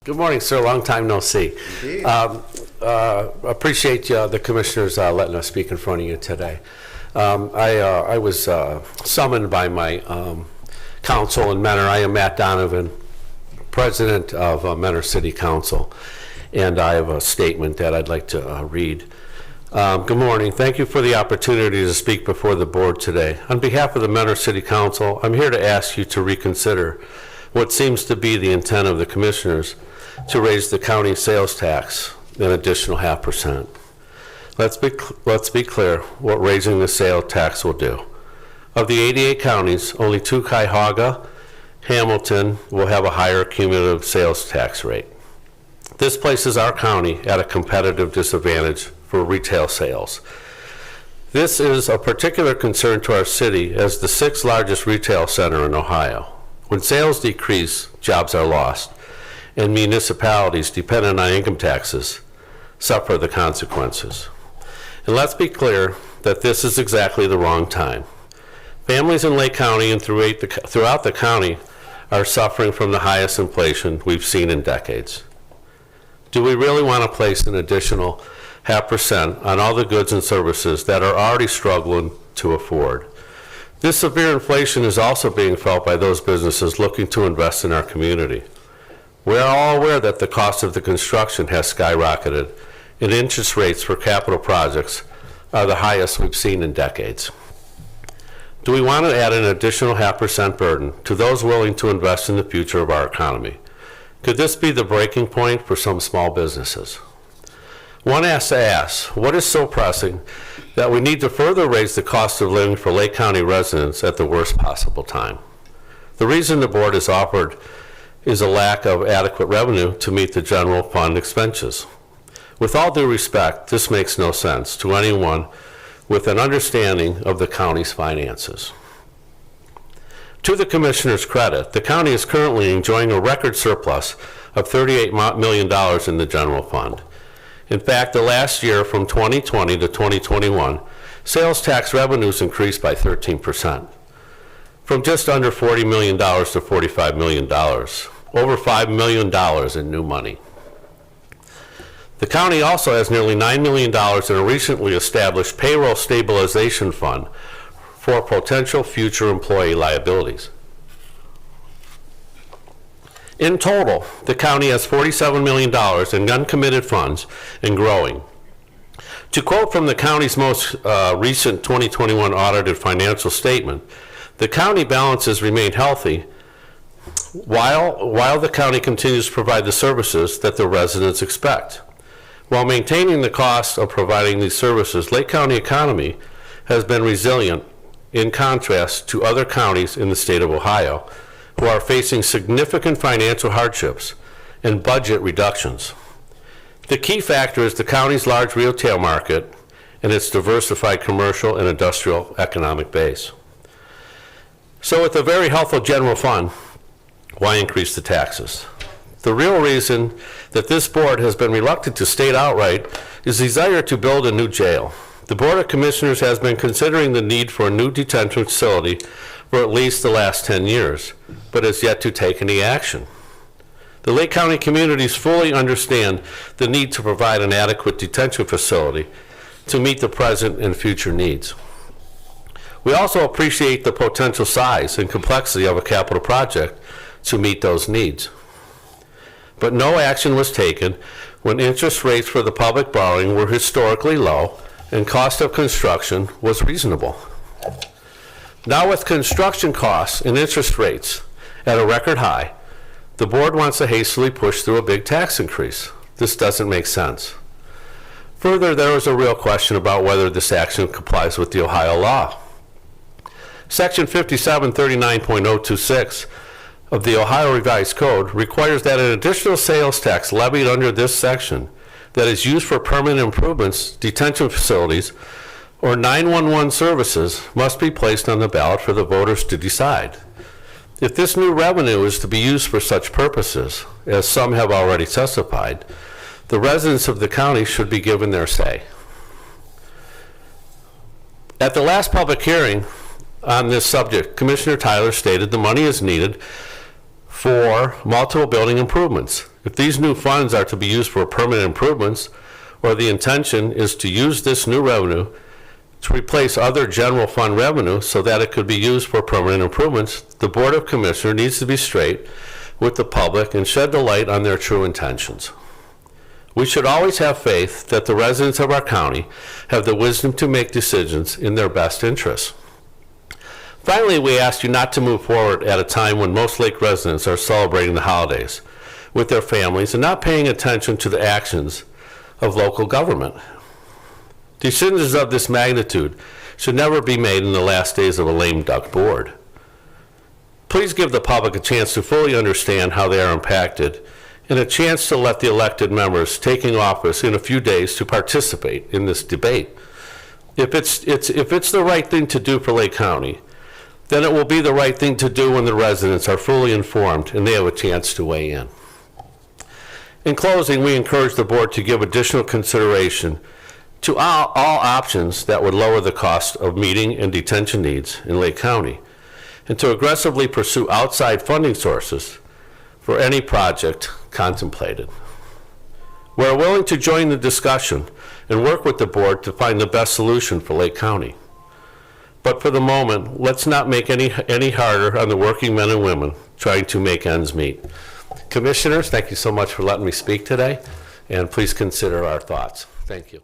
Good morning, sir. Long time no see. Indeed. Appreciate the commissioners letting us speak in front of you today. I was summoned by my council in Mentor. I am Matt Donovan, president of Mentor City Council, and I have a statement that I'd like to read. Good morning. Thank you for the opportunity to speak before the board today. On behalf of the Mentor City Council, I'm here to ask you to reconsider what seems to be the intent of the commissioners to raise the county sales tax an additional 0.5%. Let's be clear what raising the sales tax will do. Of the 88 counties, only 2, Cuyahoga, Hamilton, will have a higher cumulative sales tax rate. This places our county at a competitive disadvantage for retail sales. This is a particular concern to our city as the 6th largest retail center in Ohio. When sales decrease, jobs are lost, and municipalities dependent on income taxes suffer the consequences. And let's be clear that this is exactly the wrong time. Families in Lake County and throughout the county are suffering from the highest inflation we've seen in decades. Do we really want to place an additional 0.5% on all the goods and services that are already struggling to afford? This severe inflation is also being felt by those businesses looking to invest in our community. We are all aware that the cost of the construction has skyrocketed, and interest rates for capital projects are the highest we've seen in decades. Do we want to add an additional 0.5% burden to those willing to invest in the future of our economy? Could this be the breaking point for some small businesses? One has to ask, what is so pressing that we need to further raise the cost of living for Lake County residents at the worst possible time? The reason the board has offered is a lack of adequate revenue to meet the general fund expenses. With all due respect, this makes no sense to anyone with an understanding of the county's finances. To the commissioner's credit, the county is currently enjoying a record surplus of $38 million in the general fund. In fact, the last year from 2020 to 2021, sales tax revenues increased by 13%, from just under $40 million to $45 million, over $5 million in new money. The county also has nearly $9 million in a recently established payroll stabilization fund for potential future employee liabilities. In total, the county has $47 million in uncommitted funds and growing. To quote from the county's most recent 2021 audited financial statement, the county balances remain healthy while the county continues to provide the services that the residents expect. While maintaining the cost of providing these services, Lake County economy has been resilient in contrast to other counties in the state of Ohio who are facing significant financial hardships and budget reductions. The key factor is the county's large retail market and its diversified commercial and industrial economic base. So with a very helpful general fund, why increase the taxes? The real reason that this board has been reluctant to state outright is desire to build a new jail. The Board of Commissioners has been considering the need for a new detention facility for at least the last 10 years, but has yet to take any action. The Lake County communities fully understand the need to provide an adequate detention facility to meet the present and future needs. We also appreciate the potential size and complexity of a capital project to meet those needs. But no action was taken when interest rates for the public borrowing were historically low and cost of construction was reasonable. Now with construction costs and interest rates at a record high, the board wants to hastily push through a big tax increase. This doesn't make sense. Further, there is a real question about whether this action complies with the Ohio law. Section 5739.026 of the Ohio Revised Code requires that an additional sales tax levied under this section that is used for permanent improvements, detention facilities, or 911 services must be placed on the ballot for the voters to decide. If this new revenue is to be used for such purposes, as some have already testified, the residents of the county should be given their say. At the last public hearing on this subject, Commissioner Tyler stated the money is needed for multiple building improvements, If these new funds are to be used for permanent improvements, or the intention is to use this new revenue to replace other general fund revenue so that it could be used for permanent improvements, the Board of Commissioners needs to be straight with the public and shed the light on their true intentions. We should always have faith that the residents of our county have the wisdom to make decisions in their best interests. Finally, we ask you not to move forward at a time when most Lake residents are celebrating the holidays with their families and not paying attention to the actions of local government. Decisions of this magnitude should never be made in the last days of a lame duck board. Please give the public a chance to fully understand how they are impacted and a chance to let the elected members taking office in a few days to participate in this debate. If it's the right thing to do for Lake County, then it will be the right thing to do when the residents are fully informed and they have a chance to weigh in. In closing, we encourage the board to give additional consideration to all options that would lower the cost of meeting and detention needs in Lake County, and to aggressively pursue outside funding sources for any project contemplated. We're willing to join the discussion and work with the board to find the best solution for Lake County. But for the moment, let's not make any harder on the working men and women trying to make ends meet. Commissioners, thank you so much for letting me speak today, and please consider our thoughts. Thank you.